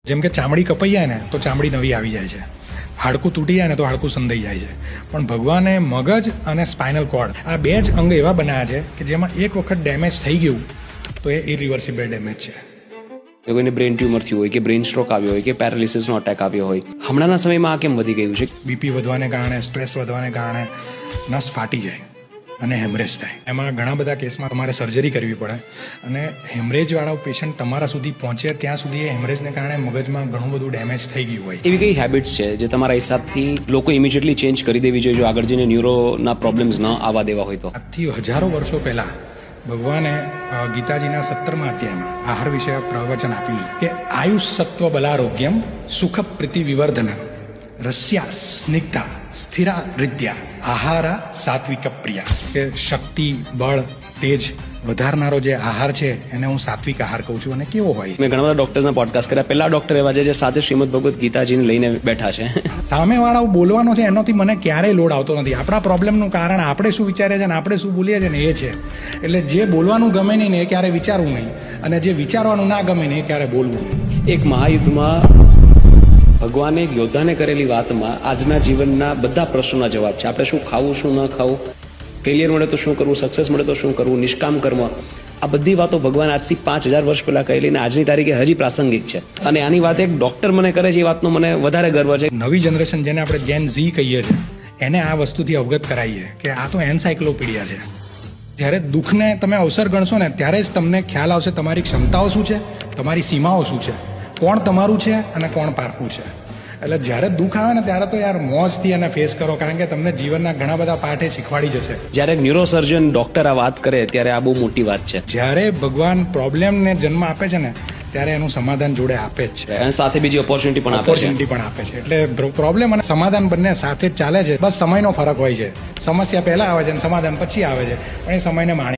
જેમ કે ચામડી કપાઈ જાય ને તો ચામડી નવી આવી જાય છે, હાડકું તૂટી જાય ને તો હાડકું સંધાઈ જાય છે. પણ ભગવાને મગજ અને સ્પાઇનલ કોર્ડ આ બે જ અંગ એવા બનાવ્યા છે કે જેમાં એક વખત ડેમેજ થઈ ગયું તો એ ઇરિવર્સિબલ ડેમેજ છે. કોઈને બ્રેન ટ્યુમર થયું હોય કે બ્રેન સ્ટ્રોક આવ્યો હોય કે પેરાલિસિસનો અટેક આવ્યો હોય, હમણાંના સમયમાં આ કેમ વધી ગયું છે? બીપી વધવાને કારણે, સ્ટ્રેસ વધવાને કારણે નસ ફાટી જાય અને હેમરેજ થાય. એમાં ઘણા બધા કેસમાં તમારે સર્જરી કરવી પડે અને હેમરેજવાળા પેશન્ટ તમારા સુધી પહોંચે ત્યાં સુધી એ હેમરેજને કારણે મગજમાં ઘણું બધું ડેમેજ થઈ ગયું હોય. એવી કઈ હેબિટ્સ છે જે તમારા હિસાબથી લોકો ઇમિડિયેટલી ચેન્જ કરી દેવી જોઈએ જો આગળ જઈને ન્યુરોના પ્રોબ્લેમ્સ ન આવવા દેવા હોય તો? આજથી હજારો વર્ષો પહેલા ભગવાને ગીતાજીના 17મા અધ્યાયમાં આહાર વિશે પ્રવચન આપ્યું છે કે આયુષ સત્વ બલારોગ્યમ સુખ પ્રીતિ વિવર્ધન રસ્યા સ્નિગ્ધા સ્થિરા હૃદયા આહારા સાત્વિક પ્રિયા. કે શક્તિ, બળ, તેજ વધારનારો જે આહાર છે એને હું સાત્વિક આહાર કહું છું. અને કેવો હોય? મેં ઘણા બધા ડોક્ટર્સના પોડકાસ્ટ કર્યા. પહેલા ડોક્ટર એવા છે જે સાથે શ્રીમદ ભગવદ્ ગીતાજીને લઈને બેઠા છે. સામેવાળાઓ બોલવાનો છે એનાથી મને ક્યારેય લોડ આવતો નથી. આપણા પ્રોબ્લેમનું કારણ આપણે શું વિચારીએ છીએ ને આપણે શું બોલીએ છીએ ને એ છે. એટલે જે બોલવાનું ગમે નહીં ને એ ક્યારે વિચારવું નહીં, અને જે વિચારવાનું ના ગમે ને એ ક્યારે બોલવું નહીં. એક મહાયુદ્ધમાં ભગવાને એક યોદ્ધાને કરેલી વાતમાં આજના જીવનના બધા પ્રશ્નોના જવાબ છે. આપણે શું ખાવું, શું ન ખાવું, ફેલિયર મળે તો શું કરવું, સક્સેસ મળે તો શું કરવું, નિષ્કામ કર્મ, આ બધી વાતો ભગવાન આજથી 5000 વર્ષ પહેલા કહેલી ને આજની તારીખે હજી પ્રાસંગિક છે. અને આની વાત એક ડોક્ટર મને કરે છે એ વાતનો મને વધારે ગર્વ છે. નવી જનરેશન જેને આપણે જેન ઝી કહીએ છીએ એને આ વસ્તુથી અવગત કરાવીએ કે આ તો એન્સાઇક્લોપીડિયા છે. જ્યારે દુઃખને તમે અવસર ગણશો ને ત્યારે જ તમને ખ્યાલ આવશે તમારી ક્ષમતાઓ શું છે, તમારી સીમાઓ શું છે, કોણ તમારું છે અને કોણ પારકું છે. એટલે જ્યારે દુઃખ આવે ને ત્યારે તો યાર મોજથી એને ફેસ કરો, કારણ કે તમને જીવનના ઘણા બધા પાઠ એ શીખવાડી જશે. જ્યારે એક ન્યુરોસર્જન ડોક્ટર આ વાત કરે ત્યારે આ બહુ મોટી વાત છે. જ્યારે ભગવાન પ્રોબ્લેમને જન્મ આપે છે ને ત્યારે એનું સમાધાન જોડે આપે જ છે, અને સાથે બીજી ઓપોર્ચ્યુનિટી પણ આપે છે. એટલે પ્રોબ્લેમ અને સમાધાન બંને સાથે જ ચાલે છે. બસ સમયનો ફરક હોય છે. સમસ્યા પહેલા આવે છે અને સમાધાન પછી આવે છે, પણ એ સમયને માણી